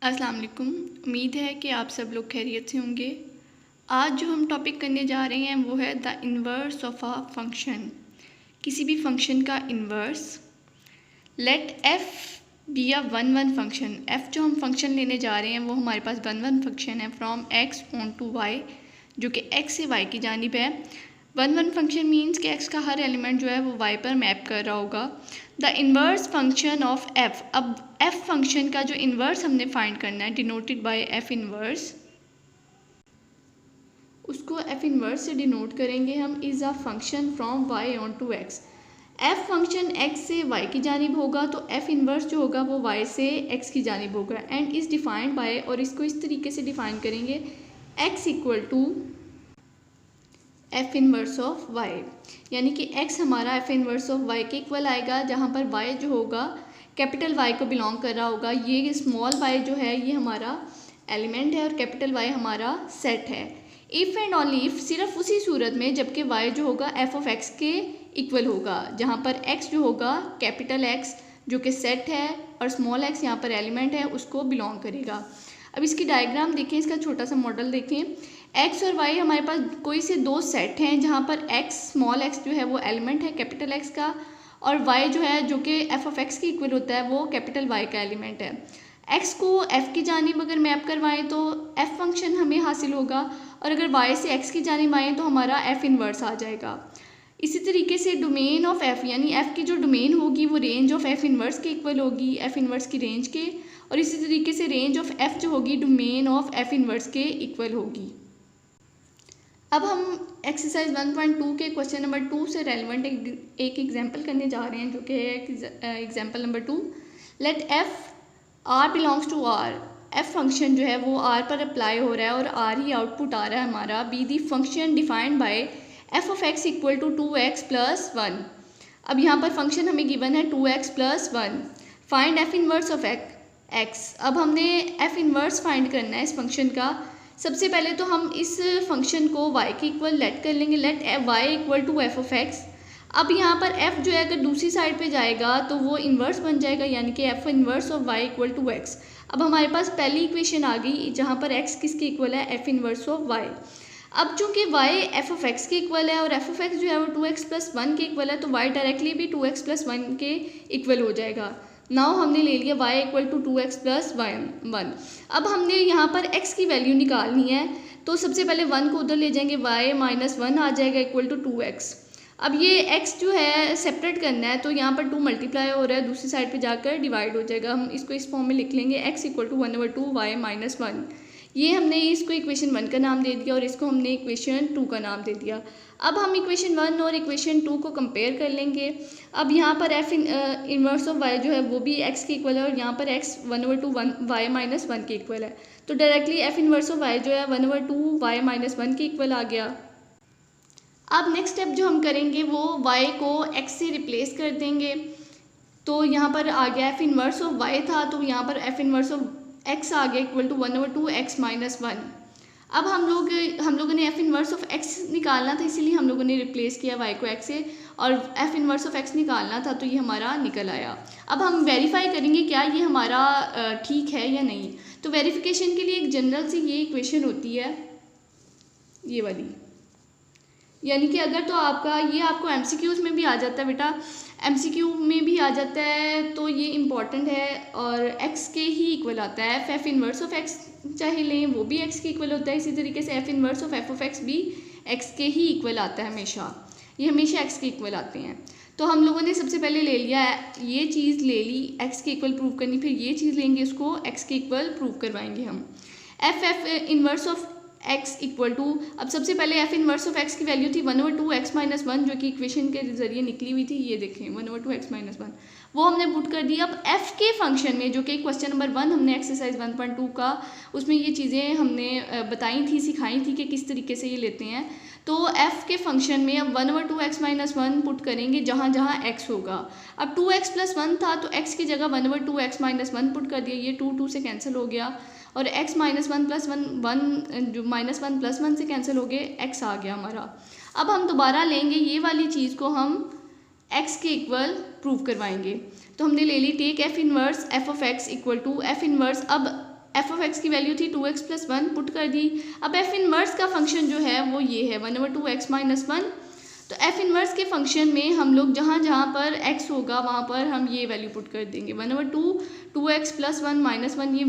अस्सलाम वालेकुम। उम्मीद है कि आप सब लोग खैरियत से होंगे। आज जो हम टॉपिक करने जा रहे हैं वो है the inverse of a function. किसी भी फंक्शन का inverse. Let F be a one one function. एफ जो हम फंक्शन लेने जा रहे हैं वो हमारे पास वन वन फंक्शन है from X onto Y, जो कि एक्स से वाई की जानिब है। वन वन फंक्शन मीन्स कि एक्स का हर एलिमेंट जो है वो वाई पर मैप कर रहा होगा। The inverse function of F. अब एफ फंक्शन का जो इन्वर्स हमने फाइंड करना है, डिनोटेड बाय एफ इन्वर्स, उसको एफ इन्वर्स से डिनोट करेंगे हम is a function from Y onto X. F function X से वाई की जानिब होगा तो एफ इन्वर्स जो होगा वो वाई से एक्स की जानिब होगा एंड इज़ डिफाइंड बाय, और इसको इस तरीके से डिफाइन करेंगे, X equal to F inverse of Y, यानी कि x हमारा एफ इन्वर्स ऑफ वाई के इक्वल आएगा, जहाँ पर y जो होगा कैपिटल Y को बिलोंग कर रहा होगा। ये स्मॉल y जो है ये हमारा एलिमेंट है और कैपिटल Y हमारा सेट है। इफ़ एंड ओनली इफ़, सिर्फ उसी सूरत में जबकि y जो होगा f ऑफ x के इक्वल होगा, जहाँ पर x जो होगा कैपिटल X जो कि सेट है और स्मॉल x यहाँ पर एलिमेंट है उसको बिलोंग करेगा। अब इसकी डायग्राम देखें, इसका छोटा सा मॉडल देखें। x और y हमारे पास कोई से दो सेट हैं जहाँ पर x स्मॉल x जो है वो एलिमेंट है कैपिटल X का, और y जो है जो कि f ऑफ x के इक्वल होता है वो कैपिटल Y का एलिमेंट है। x को f की जानिब अगर मैप करवाएं तो f फंक्शन हमें हासिल होगा, और अगर y से x की जानिब आएँ तो हमारा f इन्वर्स आ जाएगा। इसी तरीके से डोमेन ऑफ f, यानी f की जो डोमेन होगी वो रेंज ऑफ f इन्वर्स के इक्वल होगी, f इन्वर्स की रेंज के, और इसी तरीके से रेंज ऑफ f जो होगी डोमेन ऑफ f इन्वर्स के इक्वल होगी। अब हम एक्सरसाइज 1.2 के क्वेश्चन नंबर 2 से रेलिवेंट एक एग्जाम्पल करने जा रहे हैं, जो कि है example number 2। Let F R belongs to R. F function जो है वो आर पर अप्लाई हो रहा है और आर ही आउटपुट आ रहा है हमारा। Be the function defined by F of X equal to 2x plus 1। अब यहाँ पर फंक्शन हमें गिवन है 2x plus 1। Find F inverse of X. अब हमने एफ इन्वर्स फाइंड करना है इस फंक्शन का। सबसे पहले तो हम इस फंक्शन को y के इक्वल लेट कर लेंगे, let y equal to F of X. अब यहाँ पर f जो है अगर दूसरी साइड पे जाएगा तो वो इन्वर्स बन जाएगा, यानी कि f inverse of y equal to x। अब हमारे पास पहली इक्वेशन आ गई जहाँ पर x किसके इक्वल है, f इन्वर्स ऑफ y। अब चूँकि y f ऑफ x के इक्वल है और f ऑफ x जो है वो 2x प्लस 1 के इक्वल है, तो y डायरेक्टली भी 2x प्लस 1 के इक्वल हो जाएगा। नाउ हमने ले लिया y equal to 2x plus 1। अब हमने यहाँ पर x की वैल्यू निकालनी है, तो सबसे पहले 1 को उधर ले जाएंगे, y माइनस 1 आ जाएगा इक्वल टू 2x। अब ये x जो है सेपरेट करना है, तो यहाँ पर 2 मल्टीप्लाई हो रहा है, दूसरी साइड पे जाकर डिवाइड हो जाएगा। हम इसको इस फॉर्म में लिख लेंगे, x equal to 1/2 y minus 1। ये हमने इसको इक्वेशन 1 का नाम दे दिया और इसको हमने इक्वेशन 2 का नाम दे दिया। अब हम इक्वेशन 1 और इक्वेशन 2 को कंपेयर कर लेंगे। अब यहाँ पर एफ इन्वर्स ऑफ y जो है वो भी x के इक्वल है और यहाँ पर x 1/2 y माइनस 1 के इक्वल है, तो directly F inverse of y जो है 1/2 y माइनस 1 के इक्वल आ गया। अब नेक्स्ट स्टेप जो हम करेंगे वो y को x से रिप्लेस कर देंगे, तो यहाँ पर आ गया एफ इन्वर्स ऑफ y था, तो यहाँ पर एफ इन्वर्स ऑफ x आ गया इक्वल टू 1/2 x माइनस 1। अब हम लोगों ने एफ इन्वर्स ऑफ x निकालना था, इसीलिए हम लोगों ने रिप्लेस किया y को x से, और एफ इन्वर्स ऑफ x निकालना था तो ये हमारा निकल आया। अब हम वेरीफाई करेंगे क्या ये हमारा ठीक है या नहीं। तो वेरिफिकेशन के लिए एक जनरल सी ये इक्वेशन होती है, ये वाली, यानी कि अगर तो आपका ये आपको MCQs में भी आ जाता है बेटा, MCQ में भी आ जाता है, तो ये इम्पॉर्टेंट है और x के ही इक्वल आता है। एफ इन्वर्स ऑफ x चाहे लें वो भी x के इक्वल होता है, इसी तरीके से F inverse of F of x भी x के ही इक्वल आता है हमेशा, ये हमेशा x के इक्वल आते हैं। तो हम लोगों ने सबसे पहले ले लिया ये चीज़ ले ली, x के इक्वल प्रूव करनी, फिर ये चीज़ लेंगे उसको x के इक्वल प्रूव करवाएंगे हम। F inverse of x equal to, अब सबसे पहले एफ इन्वर्स ऑफ x की वैल्यू थी 1/2 x माइनस 1, जो कि इक्वेशन के जरिए निकली हुई थी, ये देखें 1/2 x माइनस 1, वो हमने पुट कर दी। अब f के फंक्शन में, जो कि क्वेश्चन नंबर 1 हमने एक्सरसाइज 1.2 का, उसमें ये चीज़ें हमने बताई थी, सिखाई थी कि किस तरीके से ये लेते हैं। तो f के फंक्शन में अब 1/2 x माइनस 1 पुट करेंगे जहाँ जहाँ x होगा। अब 2x प्लस 1 था तो x की जगह 1/2 x माइनस 1 पुट कर दिया, ये 2 से कैंसिल हो गया, और x माइनस 1 प्लस 1 जो माइनस 1 प्लस 1 से कैंसिल हो गए, x आ गया हमारा। अब हम दोबारा लेंगे ये वाली चीज़ को, हम x के इक्वल प्रूव करवाएंगे। तो हमने ले ली take F inverse F of X equal to F inverse. अब एफ ऑफ एक्स की वैल्यू थी 2x + 1 पुट कर दी। अब एफ इनवर्स का फंक्शन जो है वो ये है 1/2x - 1। तो एफ इनवर्स के फंक्शन में हम लोग जहाँ जहाँ पर x होगा वहाँ पर हम ये वैल्यू पुट कर देंगे 1/2 2x + 1 - 1, ये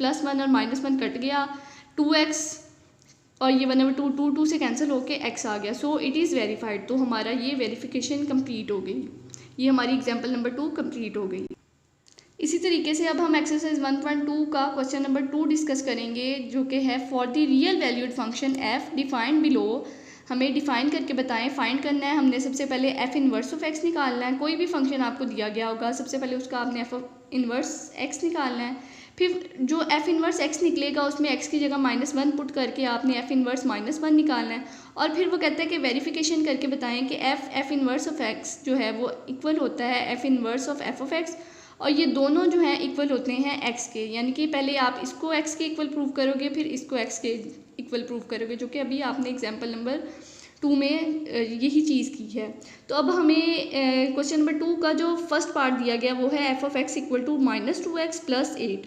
+1 और -1 कट गया, 2x और ये 1/2 2 से कैंसिल होके x आ गया। So it is verified. तो हमारा ये वेरिफिकेशन कंप्लीट हो गई। ये हमारी एग्जाम्पल नंबर 2 कंप्लीट हो गई। इसी तरीके से अब हम एक्सरसाइज 1.2 का क्वेश्चन नंबर 2 डिस्कस करेंगे, जो कि है for the real valued function f defined below. हमें डिफाइन करके बताएं, फाइंड करना है हमने। सबसे पहले एफ इनवर्स ऑफ एक्स निकालना है। कोई भी फंक्शन आपको दिया गया होगा, सबसे पहले उसका आपने एफ इनवर्स एक्स निकालना है। फिर जो एफ इनवर्स एक्स निकलेगा उसमें एक्स की जगह -1 पुट करके आपने एफ इनवर्स -1 निकालना है। और फिर वो कहता है कि वेरिफिकेशन करके बताएं कि एफ इनवर्स ऑफ एक्स जो है वो इक्वल होता है F inverse of F of x, और ये दोनों जो हैं इक्वल होते हैं x के। यानी कि पहले आप इसको x के इक्वल प्रूव करोगे, फिर इसको x के इक्वल प्रूव करोगे, जो कि अभी आपने एग्जाम्पल नंबर 2 में यही चीज़ की है। तो अब हमें क्वेश्चन नंबर 2 का जो फर्स्ट पार्ट दिया गया वो है F of X equal to -2x + 8।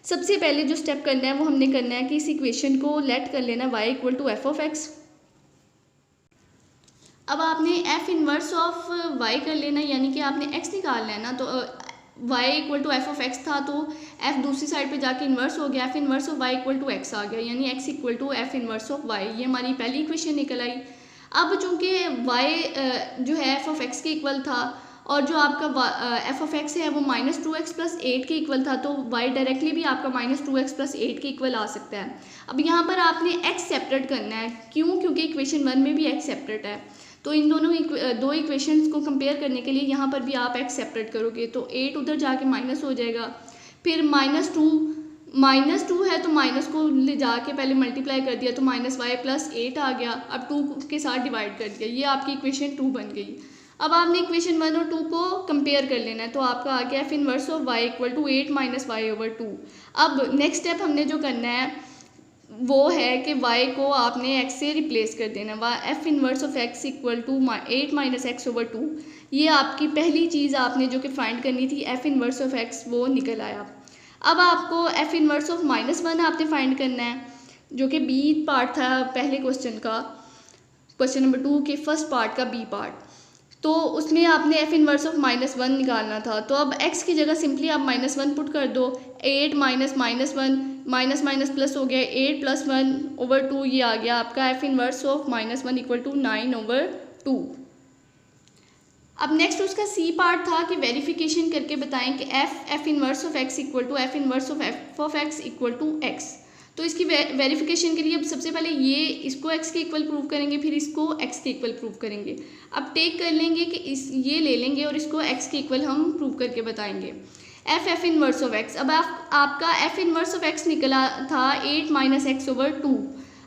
सबसे पहले जो स्टेप करना है वो हमने करना है कि इस इक्वेशन को लेट कर लेना y equal to F of X. अब आपने एफ इनवर्स ऑफ y कर लेना, यानी कि आपने x निकालना है ना। तो y equal to F of X था, तो f दूसरी साइड पे जाके इन्वर्स हो गया, F inverse of y equal to x आ गया, यानी x equal to F inverse of y। ये हमारी पहली इक्वेशन निकल आई। अब चूंकि y जो है एफ ऑफ एक्स के इक्वल था और जो आपका एफ ऑफ एक्स है वो -2x + 8 के इक्वल था, तो y डायरेक्टली भी आपका -2x + 8 के इक्वल आ सकता है। अब यहाँ पर आपने x सेपरेट करना है। क्यों? क्योंकि इक्वेशन 1 में भी x सेपरेट है। तो इन दोनों दो इक्वेशंस को कंपेयर करने के लिए यहाँ पर भी आप x सेपरेट करोगे, तो 8 उधर जाके माइनस हो जाएगा। फिर -2 है तो माइनस को ले जाके पहले मल्टीप्लाई कर दिया, तो -y + 8 आ गया। अब 2 के साथ डिवाइड कर दिया, ये आपकी इक्वेशन 2 बन गई। अब आपने इक्वेशन 1 और 2 को कंपेयर कर लेना है, तो आपका आ गया F inverse of y equal to 8 - y/2। अब नेक्स्ट स्टेप हमने जो करना है वो है कि y को आपने x से रिप्लेस कर देना। F inverse of x equal to 8 - x/2। ये आपकी पहली चीज़ आपने जो कि फाइंड करनी थी, एफ इनवर्स ऑफ x, वो निकल आया। अब आपको एफ इनवर्स ऑफ -1 आपने फाइंड करना है, जो कि बी पार्ट था पहले क्वेश्चन का, क्वेश्चन नंबर 2 के फर्स्ट पार्ट का बी पार्ट। तो उसमें आपने एफ इनवर्स ऑफ -1 निकालना था। तो अब x की जगह सिंपली आप -1 पुट कर दो। 8 - -1 माइनस प्लस हो गया, 8 + 1/2, ये आ गया आपका F inverse of -1 equal to 9/2। अब नेक्स्ट उसका सी पार्ट था कि वेरिफिकेशन करके बताएं कि F inverse of x equal to F inverse of F of X equal to x। तो इसकी वेरिफिकेशन के लिए अब सबसे पहले इसको x के इक्वल प्रूव करेंगे, फिर इसको x के इक्वल प्रूव करेंगे। अब टेक कर लेंगे कि ये ले लेंगे और इसको x के इक्वल हम प्रूव करके बताएंगे। एफ इनवर्स ऑफ x, अब आपका एफ इनवर्स ऑफ x निकला था 8 - x/2।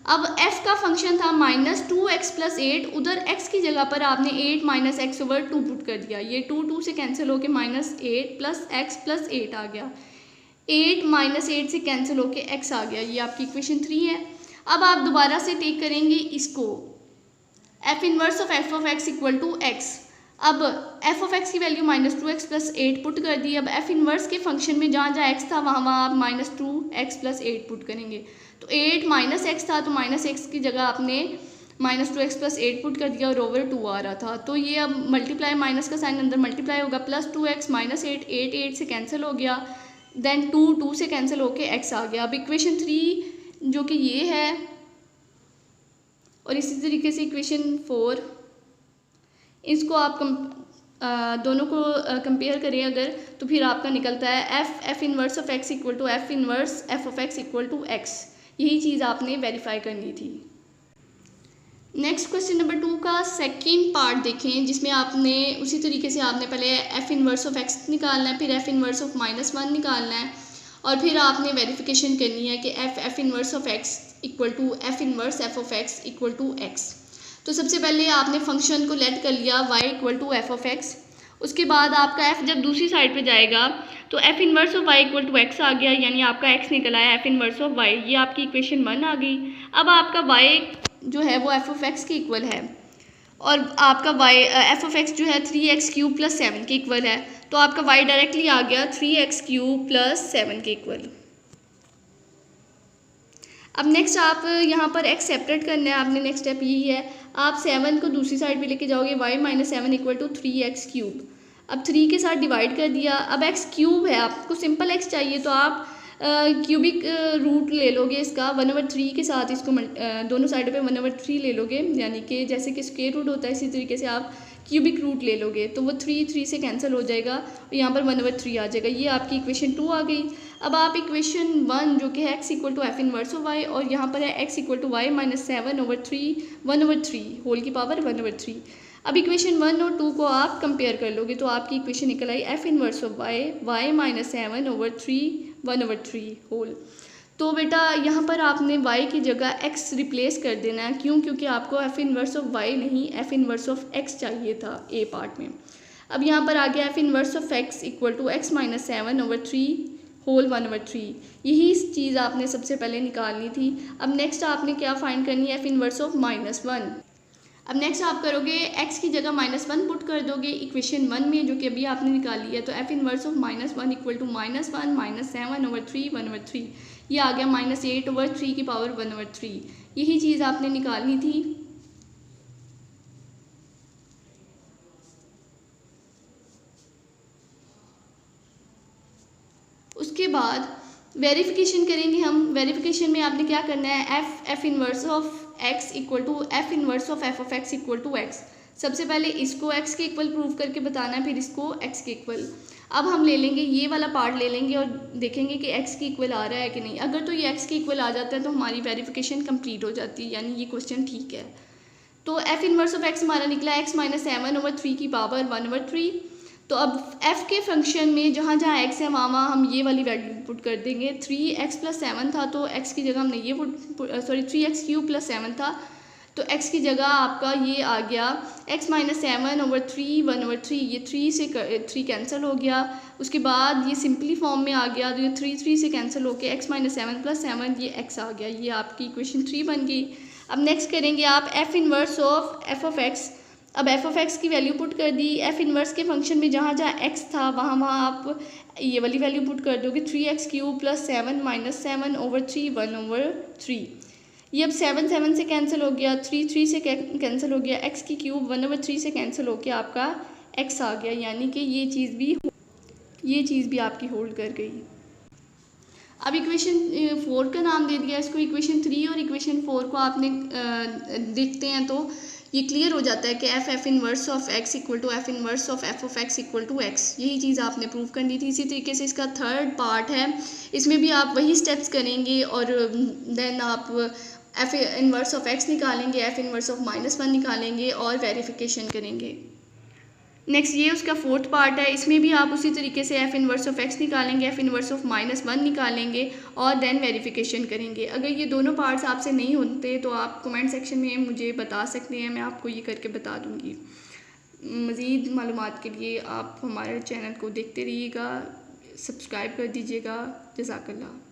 अब f का फंक्शन था -2x + 8, उधर x की जगह पर आपने 8 - x/2 पुट कर दिया। ये 2 से कैंसिल होके -8 + x + 8 आ गया। 8 - 8 से कैंसिल होके x आ गया। ये आपकी इक्वेशन 3 है। अब आप दोबारा से टेक करेंगे इसको, F inverse of F of X equal to x। अब एफ ऑफ एक्स की वैल्यू -2x + 8 पुट कर दी। अब एफ इनवर्स के फंक्शन में जहाँ जहाँ x था वहाँ आप -2x + 8 पुट करेंगे। तो 8 - x था, तो -x की जगह आपने -2x + 8 पुट कर दिया और ओवर 2 आ रहा था। तो ये अब मल्टीप्लाई, माइनस का साइन अंदर मल्टीप्लाई होगा, +2x - 8 8 से कैंसिल हो गया, देन 2 से कैंसिल होके x आ गया। अब इक्वेशन 3 जो कि ये है, और इसी तरीके से इक्वेशन 4, इसको आप दोनों को कंपेयर करें अगर, तो फिर आपका निकलता है F inverse of x equal to F inverse F of X equal to x। यही चीज़ आपने वेरीफाई करनी थी। नेक्स्ट क्वेश्चन नंबर 2 का सेकेंड पार्ट देखें, जिसमें आपने उसी तरीके से आपने पहले एफ इनवर्स ऑफ x निकालना है, फिर एफ इनवर्स ऑफ -1 निकालना है, और फिर आपने वेरिफिकेशन करनी है कि F inverse of x equal to F inverse F of X equal to x। तो सबसे पहले आपने फंक्शन को लेट कर लिया y equal to F of X. उसके बाद आपका f जब दूसरी साइड पे जाएगा तो F inverse of y equal to x आ गया, यानी आपका x निकल आया एफ इनवर्स ऑफ y। ये आपकी इक्वेशन 1 आ गई। अब आपका y जो है वो एफ ऑफ एक्स के इक्वल है, और आपका y एफ ऑफ एक्स जो है 3x³ + 7 के इक्वल है। तो आपका y डायरेक्टली आ गया 3x³ + 7 के इक्वल। अब नेक्स्ट आप यहाँ पर x सेपरेट करना है आपने। नेक्स्ट स्टेप यही है, आप 7 को दूसरी साइड पे लेके जाओगे, y minus 7 equal to 3x³। अब 3 के साथ डिवाइड कर दिया। अब x³ है, आपको सिंपल x चाहिए तो आप क्यूबिक रूट ले लोगे इसका 1/3 के साथ, इसको दोनों साइडों पे 1/3 ले लोगे, यानी कि जैसे कि स्क्वायर रूट होता है इसी तरीके से आप क्यूबिक रूट ले लोगे, तो वो 3 से कैंसिल हो जाएगा और यहाँ पर 1/3 आ जाएगा। ये आपकी इक्वेशन 2 आ गई। अब आप इक्वेशन 1 जो कि है x equal to F inverse of y, और यहाँ पर है x equal to y minus 7/3 1/3 whole की पावर 1/3। अब इक्वेशन 1 और 2 को आप कंपेयर कर लोगे तो आपकी इक्वेशन निकल आई F inverse of y minus 7/3 1/3 whole. तो बेटा यहाँ पर आपने y की जगह x रिप्लेस कर देना है। क्यों? क्योंकि आपको एफ इनवर्स ऑफ y नहीं, एफ इनवर्स ऑफ x चाहिए था ए पार्ट में। अब यहाँ पर आ गया F inverse of x equal to x minus 7/3 whole 1/3। यही चीज़ आपने सबसे पहले निकालनी थी। अब नेक्स्ट आपने क्या फाइंड करनी है, एफ इनवर्स ऑफ -1। अब नेक्स्ट आप करोगे x की जगह -1 पुट कर दोगे इक्वेशन 1 में जो कि अभी आपने निकाली है, तो F inverse of -1 equal to -1 minus 7/3 1/3, ये आ गया -8/3 की पावर 1/3। यही चीज़ आपने निकालनी थी। उसके बाद वेरिफिकेशन करेंगे हम। वेरिफिकेशन में आपने क्या करना है, F inverse of x equal to F inverse of F of x equal to x। सबसे पहले इसको x के इक्वल प्रूव करके बताना है, फिर इसको x के इक्वल। अब हम ले लेंगे ये वाला पार्ट ले लेंगे और देखेंगे कि x के इक्वल आ रहा है कि नहीं। अगर तो ये x के इक्वल आ जाता है तो हमारी वेरिफिकेशन कंप्लीट हो जाती है, यानी ये क्वेश्चन ठीक है। तो एफ इनवर्स ऑफ x हमारा निकला x माइनस 7/3 की पावर 1/3। तो अब f के फंक्शन में जहाँ जहाँ x है वहाँ हम ये वाली वैल्यू पुट कर देंगे। 3x प्लस 7 था तो x की जगह हमने ये 3x³ प्लस 7 था तो x की जगह आपका ये आ गया x माइनस 7/3 1/3। ये 3 से 3 कैंसिल हो गया। उसके बाद ये सिंपली फॉर्म में आ गया, तो ये 3 से कैंसिल होके x माइनस 7 प्लस 7 ये x आ गया। ये आपकी इक्वेशन 3 बन गई। अब नेक्स्ट करेंगे आप F inverse of F of x। अब एफ ऑफ x की वैल्यू पुट कर दी। एफ इनवर्स के फंक्शन में जहाँ जहाँ x था वहाँ आप ये वाली वैल्यू पुट कर दोगे 3x³ प्लस 7 माइनस 7/3 1/3। ये अब 7 से कैंसिल हो गया, 3 से कैंसिल हो गया, x की क्यूब 1/3 से कैंसिल होकर आपका x आ गया, यानी कि ये चीज़ भी आपकी होल्ड कर गई। अब इक्वेशन 4 का नाम दे दिया इसको इक्वेशन 3, और इक्वेशन 4 को आपने देखते हैं तो ये क्लियर हो जाता है कि F inverse of x equal to F inverse of F of x equal to x। यही चीज़ आपने प्रूव करनी थी। इसी तरीके से इसका थर्ड पार्ट है, इसमें भी आप वही स्टेप्स करेंगे और देन आप एफ इनवर्स ऑफ x निकालेंगे, एफ इनवर्स ऑफ -1 निकालेंगे और वेरिफिकेशन करेंगे। नेक्स्ट ये उसका फोर्थ पार्ट है, इसमें भी आप उसी तरीके से एफ इनवर्स ऑफ x निकालेंगे, एफ इनवर्स ऑफ -1 निकालेंगे और देन वेरिफिकेशन करेंगे। अगर ये दोनों पार्ट्स आपसे नहीं होते तो आप कमेंट सेक्शन में मुझे बता सकते हैं, मैं आपको ये करके बता दूँगी। मज़ीद मालूमात के लिए आप हमारे चैनल को देखते रहिएगा, सब्सक्राइब कर दीजिएगा। जज़ाकल्लाह।